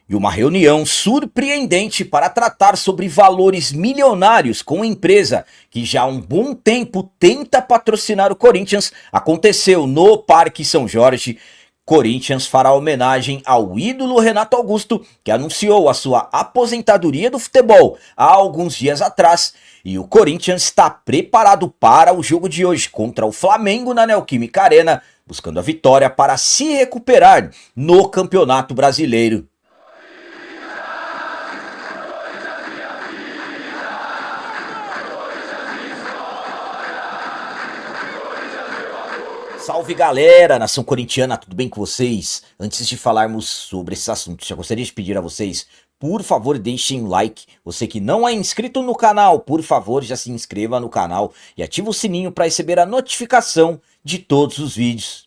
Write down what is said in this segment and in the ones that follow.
E uma reunião surpreendente para tratar sobre valores milionários com a empresa que já há um bom tempo tenta patrocinar o Corinthians aconteceu no Parque São Jorge. Corinthians fará homenagem ao ídolo Renato Augusto, que anunciou a sua aposentadoria do futebol há alguns dias atrás. E o Corinthians está preparado para o jogo de hoje contra o Flamengo na Neoquímica Arena, buscando a vitória para se recuperar no Campeonato Brasileiro. Salve galera, nação corintiana, tudo bem com vocês? Antes de falarmos sobre esses assuntos, já gostaria de pedir a vocês, por favor deixem um like. Você que não é inscrito no canal, por favor já se inscreva no canal e ative o sininho para receber a notificação de todos os vídeos.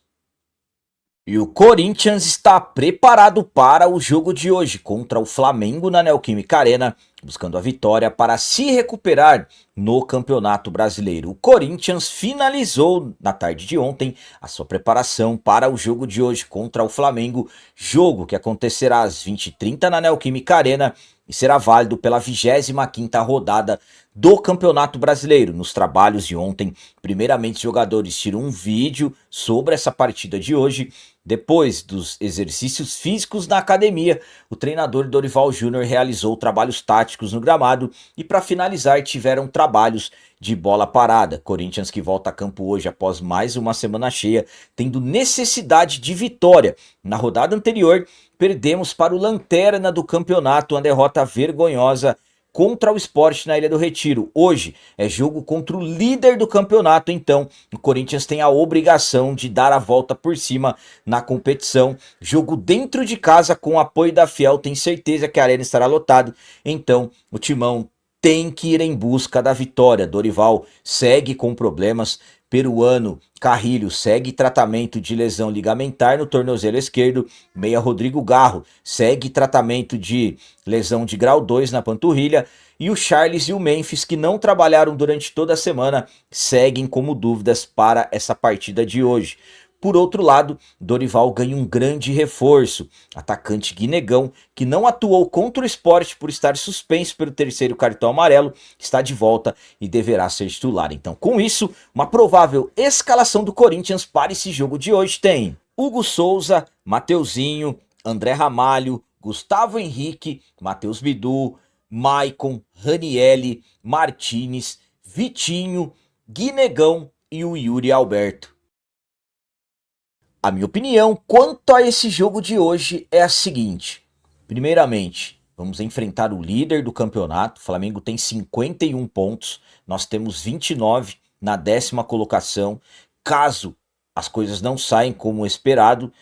E o Corinthians está preparado para o jogo de hoje contra o Flamengo na Neoquímica Arena, buscando a vitória para se recuperar no Campeonato Brasileiro. O Corinthians finalizou na tarde de ontem a sua preparação para o jogo de hoje contra o Flamengo, jogo que acontecerá às 20h30 na Neoquímica Arena e será válido pela 25ª rodada do Campeonato Brasileiro. Nos trabalhos de ontem, primeiramente os jogadores tiram um vídeo sobre essa partida de hoje. Depois dos exercícios físicos na academia, o treinador Dorival Júnior realizou trabalhos táticos no gramado e para finalizar tiveram trabalhos de bola parada. Corinthians que volta a campo hoje após mais uma semana cheia, tendo necessidade de vitória. Na rodada anterior, perdemos para o lanterna do campeonato, uma derrota vergonhosa contra o Sport na Ilha do Retiro. Hoje é jogo contra o líder do campeonato, então o Corinthians tem a obrigação de dar a volta por cima na competição. Jogo dentro de casa com o apoio da Fiel, tem certeza que a arena estará lotada, então o Timão tem que ir em busca da vitória. Dorival segue com problemas. Peruano Carrilho segue tratamento de lesão ligamentar no tornozelo esquerdo. Meia Rodrigo Garro segue tratamento de lesão de grau 2 na panturrilha. E o Charles e o Memphis, que não trabalharam durante toda a semana, seguem como dúvidas para essa partida de hoje. Por outro lado, Dorival ganha um grande reforço. Atacante Guinegão, que não atuou contra o Sport por estar suspenso pelo terceiro cartão amarelo, está de volta e deverá ser titular. Então, com isso, uma provável escalação do Corinthians para esse jogo de hoje tem Hugo Souza, Mateuzinho, André Ramalho, Gustavo Henrique, Matheus Bidu, Maicon, Ranielli, Martinez, Vitinho, Guinegão e o Yuri Alberto. A minha opinião quanto a esse jogo de hoje é a seguinte. Primeiramente, vamos enfrentar o líder do campeonato. O Flamengo tem 51 pontos, nós temos 29 na 10ª colocação. Caso as coisas não saiam como esperado,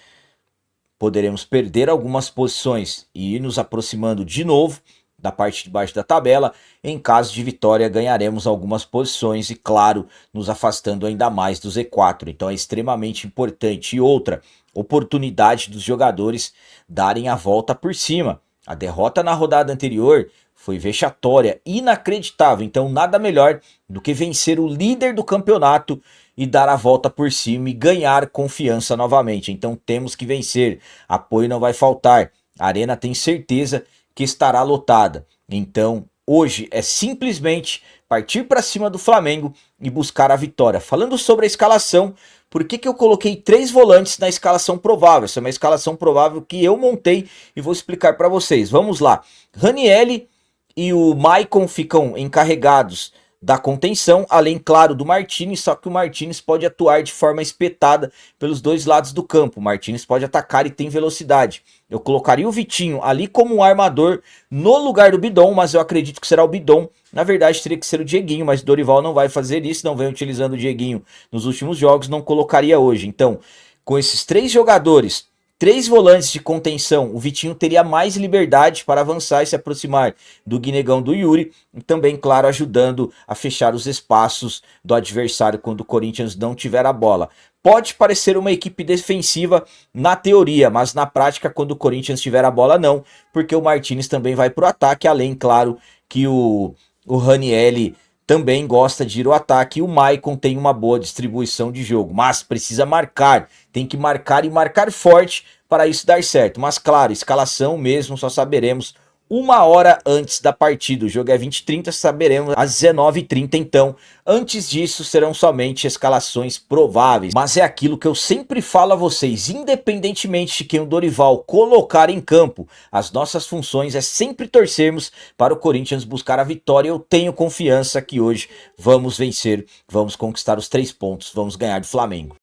poderemos perder algumas posições e ir nos aproximando de novo da parte de baixo da tabela. Em caso de vitória, ganharemos algumas posições e, claro, nos afastando ainda mais do Z4. Então é extremamente importante. E outra, oportunidade dos jogadores darem a volta por cima. A derrota na rodada anterior foi vexatória, inacreditável. Então nada melhor do que vencer o líder do campeonato e dar a volta por cima e ganhar confiança novamente. Então temos que vencer. Apoio não vai faltar. A Arena tem certeza que estará lotada. Então, hoje é simplesmente partir para cima do Flamengo e buscar a vitória. Falando sobre a escalação, por que eu coloquei 3 volantes na escalação provável? Essa é uma escalação provável que eu montei e vou explicar para vocês. Vamos lá. Ranielli e o Maicon ficam encarregados da contenção, além, claro, do Martinez, só que o Martinez pode atuar de forma espetada pelos dois lados do campo. O Martinez pode atacar e tem velocidade. Eu colocaria o Vitinho ali como um armador no lugar do Bidon, mas eu acredito que será o Bidon. Na verdade, teria que ser o Dieguinho, mas Dorival não vai fazer isso, não vem utilizando o Dieguinho nos últimos jogos, não colocaria hoje. Então, com esses 3 jogadores, 3 volantes de contenção, o Vitinho teria mais liberdade para avançar e se aproximar do Guinegão, do Yuri, e também, claro, ajudando a fechar os espaços do adversário quando o Corinthians não tiver a bola. Pode parecer uma equipe defensiva na teoria, mas na prática, quando o Corinthians tiver a bola, não, porque o Martinez também vai para o ataque, além, claro, que o Ranielli também gosta de ir ao ataque e o Maicon tem uma boa distribuição de jogo, mas precisa marcar, tem que marcar e marcar forte para isso dar certo. Mas claro, escalação mesmo só saberemos 1 hora antes da partida. O jogo é 20h30, saberemos às 19h30. Então, antes disso, serão somente escalações prováveis. Mas é aquilo que eu sempre falo a vocês: independentemente de quem o Dorival colocar em campo, as nossas funções é sempre torcermos para o Corinthians buscar a vitória. Eu tenho confiança que hoje vamos vencer, vamos conquistar os 3 pontos, vamos ganhar do Flamengo.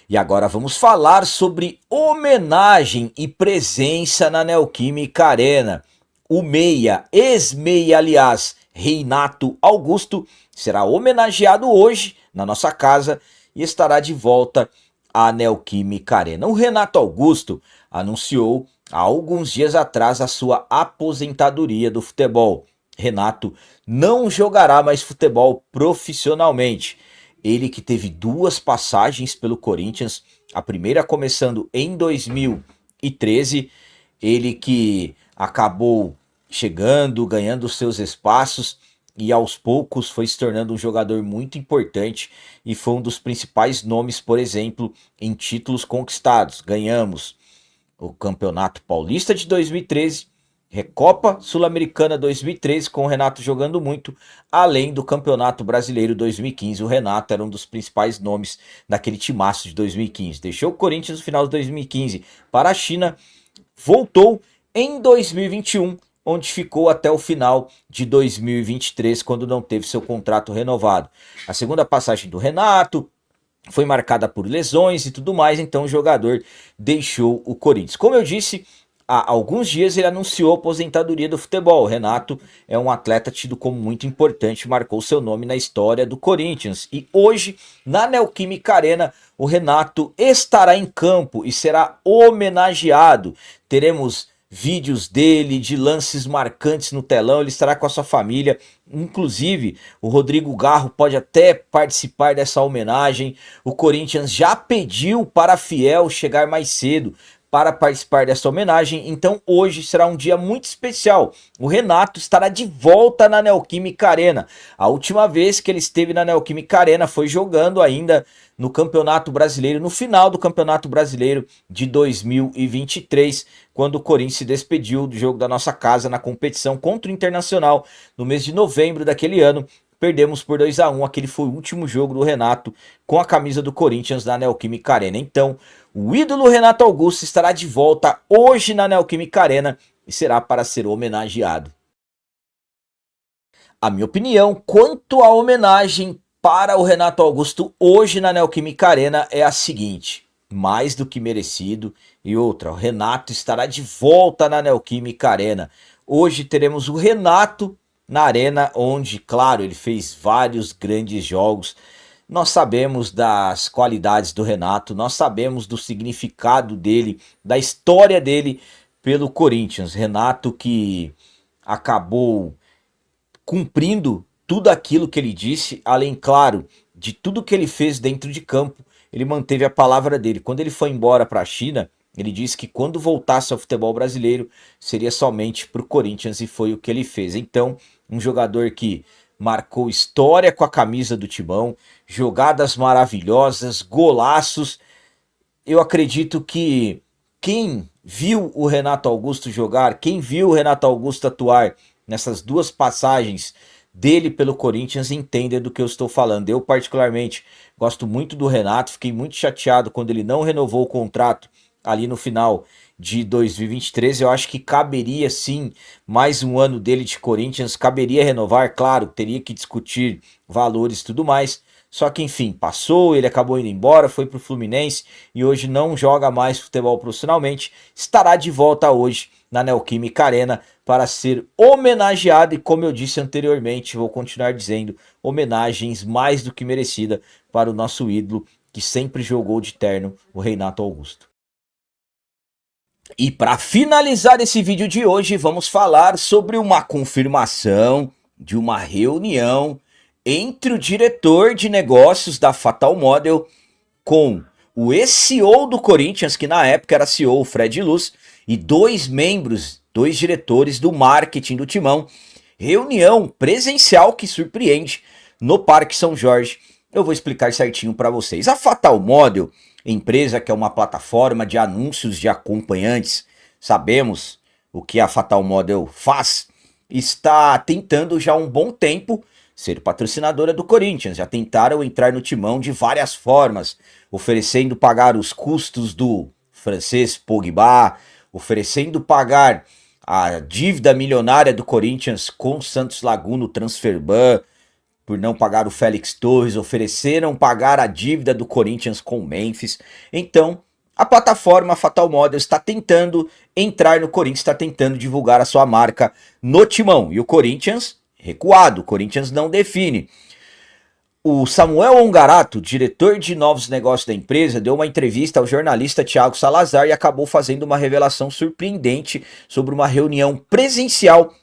E agora vamos falar sobre homenagem e presença na Neoquímica Arena. O meia, ex-meia aliás, Renato Augusto, será homenageado hoje na nossa casa e estará de volta à Neoquímica Arena. O Renato Augusto anunciou há alguns dias atrás a sua aposentadoria do futebol. Renato não jogará mais futebol profissionalmente. Ele que teve 2 passagens pelo Corinthians, a primeira começando em 2013, ele que acabou chegando, ganhando seus espaços e aos poucos foi se tornando um jogador muito importante e foi um dos principais nomes, por exemplo, em títulos conquistados. Ganhamos o Campeonato Paulista de 2013, Recopa Sul-Americana 2013, com o Renato jogando muito, além do Campeonato Brasileiro 2015. O Renato era um dos principais nomes daquele timaço de 2015. Deixou o Corinthians no final de 2015 para a China, voltou em 2021, onde ficou até o final de 2023, quando não teve seu contrato renovado. A segunda passagem do Renato foi marcada por lesões e tudo mais, então o jogador deixou o Corinthians. Como eu disse, há alguns dias ele anunciou a aposentadoria do futebol. O Renato é um atleta tido como muito importante, marcou seu nome na história do Corinthians. E hoje, na Neoquímica Arena, o Renato estará em campo e será homenageado. Teremos vídeos dele, de lances marcantes no telão, ele estará com a sua família. Inclusive, o Rodrigo Garro pode até participar dessa homenagem. O Corinthians já pediu para a Fiel chegar mais cedo para participar dessa homenagem, então hoje será um dia muito especial. O Renato estará de volta na Neoquímica Arena. A última vez que ele esteve na Neoquímica Arena foi jogando ainda no Campeonato Brasileiro, no final do Campeonato Brasileiro de 2023, quando o Corinthians se despediu do jogo da nossa casa na competição contra o Internacional no mês de novembro daquele ano. Perdemos por 2-1, aquele foi o último jogo do Renato com a camisa do Corinthians na Neoquímica Arena. Então, o ídolo Renato Augusto estará de volta hoje na Neoquímica Arena e será para ser homenageado. A minha opinião quanto à homenagem para o Renato Augusto hoje na Neoquímica Arena é a seguinte: mais do que merecido. E outra, o Renato estará de volta na Neoquímica Arena. Hoje teremos o Renato na arena, onde, claro, ele fez vários grandes jogos. Nós sabemos das qualidades do Renato, nós sabemos do significado dele, da história dele pelo Corinthians. Renato que acabou cumprindo tudo aquilo que ele disse, além, claro, de tudo que ele fez dentro de campo, ele manteve a palavra dele. Quando ele foi embora para a China, ele disse que quando voltasse ao futebol brasileiro seria somente para o Corinthians, e foi o que ele fez. Então, um jogador que marcou história com a camisa do Timão, jogadas maravilhosas, golaços. Eu acredito que quem viu o Renato Augusto jogar, quem viu o Renato Augusto atuar nessas 2 passagens dele pelo Corinthians, entende do que eu estou falando. Eu particularmente gosto muito do Renato, fiquei muito chateado quando ele não renovou o contrato ali no final de 2023, eu acho que caberia sim mais um ano dele de Corinthians, caberia renovar, claro, teria que discutir valores e tudo mais, só que enfim, passou, ele acabou indo embora, foi pro Fluminense e hoje não joga mais futebol profissionalmente, estará de volta hoje na Neoquímica Arena para ser homenageado e, como eu disse anteriormente, vou continuar dizendo, homenagens mais do que merecida para o nosso ídolo que sempre jogou de terno, o Renato Augusto. E para finalizar esse vídeo de hoje, vamos falar sobre uma confirmação de uma reunião entre o diretor de negócios da Fatal Model com o ex-CEO do Corinthians, que na época era CEO, o Fred Luz, e 2 membros, 2 diretores do marketing do Timão. Reunião presencial que surpreende no Parque São Jorge, Eu vou explicar certinho para vocês. A Fatal Model, empresa que é uma plataforma de anúncios de acompanhantes, sabemos o que a Fatal Model faz, está tentando já há um bom tempo ser patrocinadora do Corinthians. Já tentaram entrar no timão de várias formas, oferecendo pagar os custos do francês Pogba, oferecendo pagar a dívida milionária do Corinthians com Santos Laguna, no Transferban, por não pagar o Félix Torres, ofereceram pagar a dívida do Corinthians com o Memphis. Então, a plataforma Fatal Model está tentando entrar no Corinthians, está tentando divulgar a sua marca no timão. E o Corinthians, recuado, o Corinthians não define. O Samuel Ongarato, diretor de novos negócios da empresa, deu uma entrevista ao jornalista Thiago Salazar e acabou fazendo uma revelação surpreendente sobre uma reunião presencial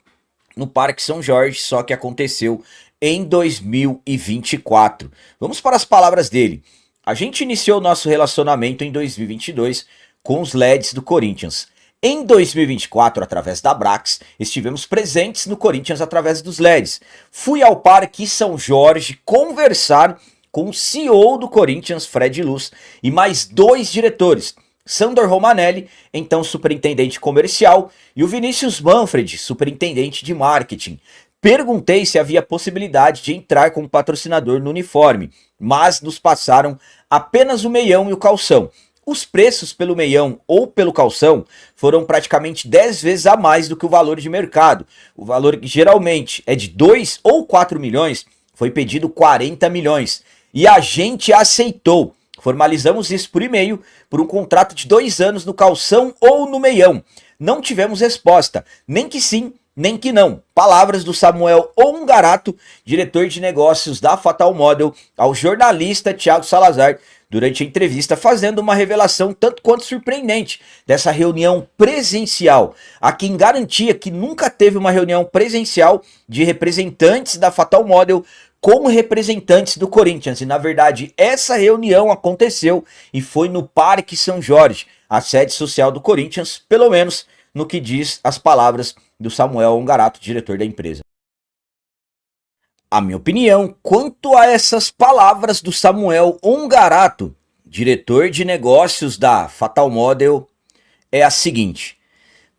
no Parque São Jorge, só que aconteceu em 2024. Vamos para as palavras dele. A gente iniciou nosso relacionamento em 2022 com os LEDs do Corinthians. Em 2024, através da Brax, estivemos presentes no Corinthians através dos LEDs. Fui ao Parque São Jorge conversar com o CEO do Corinthians, Fred Luz, e mais 2 diretores, Sandor Romanelli, então superintendente comercial, e o Vinícius Manfred, superintendente de marketing. Perguntei se havia possibilidade de entrar como patrocinador no uniforme, mas nos passaram apenas o meião e o calção. Os preços pelo meião ou pelo calção foram praticamente 10 vezes a mais do que o valor de mercado. O valor que geralmente é de 2 ou 4 milhões, foi pedido 40 milhões. E a gente aceitou. Formalizamos isso por e-mail, por um contrato de 2 anos no calção ou no meião. Não tivemos resposta, nem que sim, nem que não. Palavras do Samuel Ongarato, diretor de negócios da Fatal Model, ao jornalista Thiago Salazar, durante a entrevista, fazendo uma revelação tanto quanto surpreendente dessa reunião presencial. Há quem garantia que nunca teve uma reunião presencial de representantes da Fatal Model como representantes do Corinthians. E na verdade essa reunião aconteceu e foi no Parque São Jorge, a sede social do Corinthians, pelo menos no que diz as palavras do Samuel Ongarato, diretor da empresa. A minha opinião quanto a essas palavras do Samuel Ongarato, diretor de negócios da Fatal Model, é a seguinte.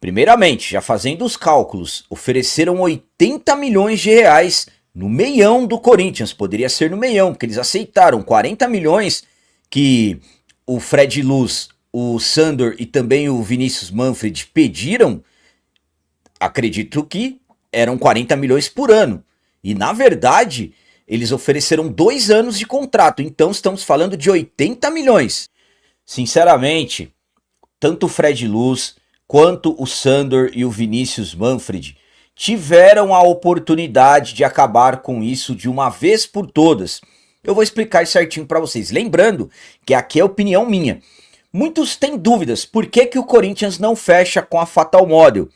Primeiramente, já fazendo os cálculos, ofereceram 80 milhões de reais no meião do Corinthians. Poderia ser no meião, porque eles aceitaram 40 milhões que o Fred Luz, o Sandor e também o Vinícius Manfred pediram. Acredito que eram 40 milhões por ano. E na verdade, eles ofereceram 2 anos de contrato. Então estamos falando de 80 milhões. Sinceramente, tanto o Fred Luz quanto o Sandor e o Vinícius Manfred tiveram a oportunidade de acabar com isso de uma vez por todas. Eu vou explicar certinho para vocês. Lembrando que aqui é opinião minha. Muitos têm dúvidas. Por que o Corinthians não fecha com a Fatal Model?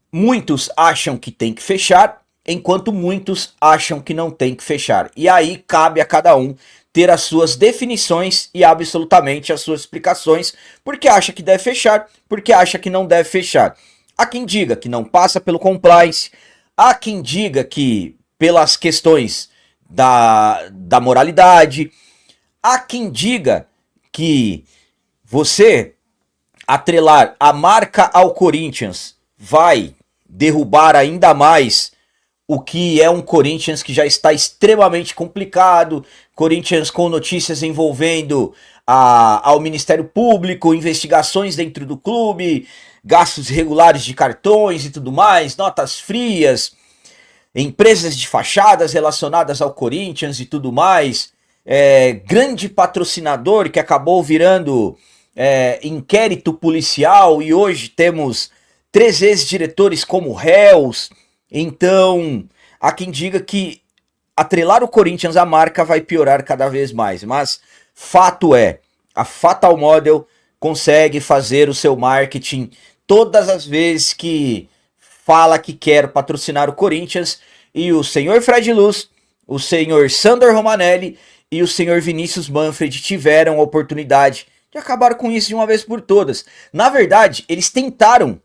Muitos acham que tem que fechar, enquanto muitos acham que não tem que fechar. E aí cabe a cada um ter as suas definições e absolutamente as suas explicações, porque acha que deve fechar, porque acha que não deve fechar. Há quem diga que não passa pelo compliance, há quem diga que pelas questões da moralidade, há quem diga que você atrelar a marca ao Corinthians vai derrubar ainda mais o que é um Corinthians que já está extremamente complicado, Corinthians com notícias envolvendo ao Ministério Público, investigações dentro do clube, gastos irregulares de cartões e tudo mais, notas frias, empresas de fachadas relacionadas ao Corinthians e tudo mais, grande patrocinador que acabou virando inquérito policial e hoje temos 3 ex-diretores como réus. Então, há quem diga que atrelar o Corinthians à marca vai piorar cada vez mais. Mas fato é, a Fatal Model consegue fazer o seu marketing todas as vezes que fala que quer patrocinar o Corinthians. E o senhor Fred Luz, o senhor Sandor Romanelli e o senhor Vinícius Manfred tiveram a oportunidade de acabar com isso de uma vez por todas. Na verdade, eles tentaram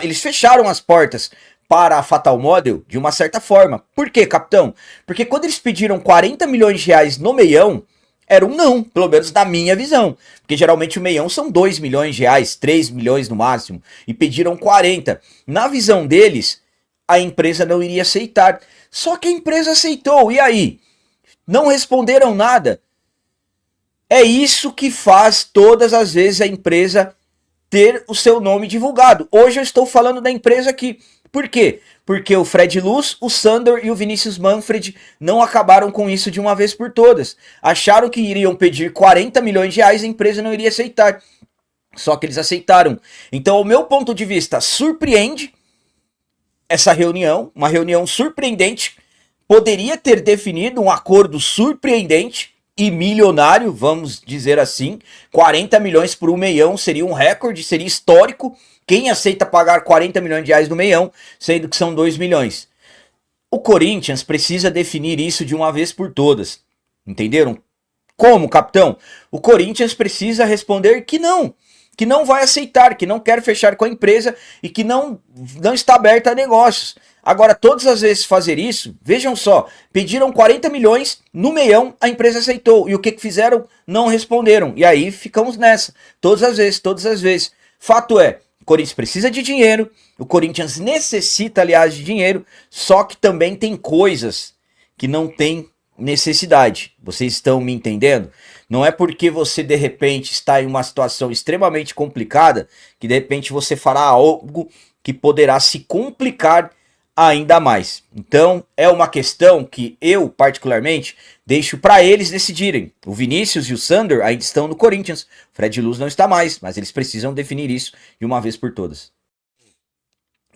eles fecharam as portas para a Fatal Model de uma certa forma. Por quê, capitão? Porque quando eles pediram 40 milhões de reais no meião, era um não, pelo menos na minha visão. Porque geralmente o meião são 2 milhões de reais, 3 milhões no máximo, e pediram 40. Na visão deles, a empresa não iria aceitar. Só que a empresa aceitou, e aí? Não responderam nada. É isso que faz todas as vezes a empresa ter o seu nome divulgado. Hoje eu estou falando da empresa aqui. Por quê? Porque o Fred Luz, o Sander e o Vinícius Manfred não acabaram com isso de uma vez por todas. Acharam que iriam pedir 40 milhões de reais e a empresa não iria aceitar. Só que eles aceitaram. Então, o meu ponto de vista, surpreende essa reunião, uma reunião surpreendente. Poderia ter definido um acordo surpreendente e milionário, vamos dizer assim. 40 milhões por um meião seria um recorde, seria histórico. Quem aceita pagar 40 milhões de reais no meião, sendo que são 2 milhões? O Corinthians precisa definir isso de uma vez por todas. Entenderam? Como, capitão? O Corinthians precisa responder que não vai aceitar, que não quer fechar com a empresa e que não está aberta a negócios. Agora, todas as vezes fazer isso, vejam só, pediram 40 milhões no meião, a empresa aceitou. E o que fizeram? Não responderam. E aí ficamos nessa, todas as vezes. Fato é, o Corinthians precisa de dinheiro, o Corinthians necessita, aliás, de dinheiro, só que também tem coisas que não tem necessidade. Vocês estão me entendendo? Não é porque você de repente está em uma situação extremamente complicada que de repente você fará algo que poderá se complicar ainda mais. Então é uma questão que eu particularmente deixo para eles decidirem. O Vinícius e o Sander ainda estão no Corinthians, o Fred Luz não está mais, mas eles precisam definir isso de uma vez por todas.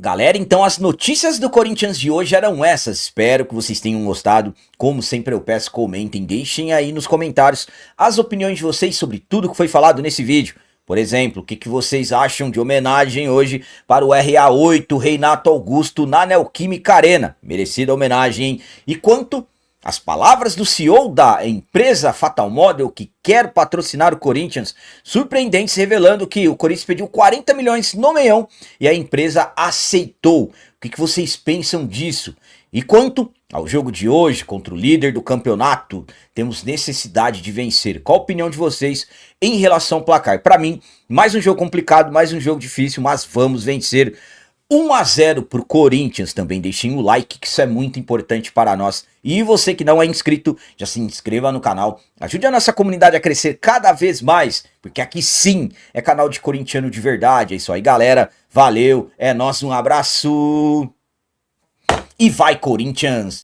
Galera, então as notícias do Corinthians de hoje eram essas. Espero que vocês tenham gostado. Como sempre eu peço, comentem, deixem aí nos comentários as opiniões de vocês sobre tudo que foi falado nesse vídeo. Por exemplo, o que vocês acham de homenagem hoje para o RA8 Reinato Augusto na Neoquímica Arena? Merecida homenagem, hein? E quanto às palavras do CEO da empresa Fatal Model, que quer patrocinar o Corinthians, surpreendentes, revelando que o Corinthians pediu 40 milhões no meião e a empresa aceitou. O que vocês pensam disso? E quanto ao jogo de hoje contra o líder do campeonato, temos necessidade de vencer. Qual a opinião de vocês em relação ao placar? Para mim, mais um jogo complicado, mais um jogo difícil, mas vamos vencer. 1-0 pro Corinthians. Também deixem o like, que isso é muito importante para nós. E você que não é inscrito, já se inscreva no canal. Ajude a nossa comunidade a crescer cada vez mais, porque aqui sim é canal de corintiano de verdade. É isso aí, galera. Valeu, é nóis, um abraço. E vai, Corinthians!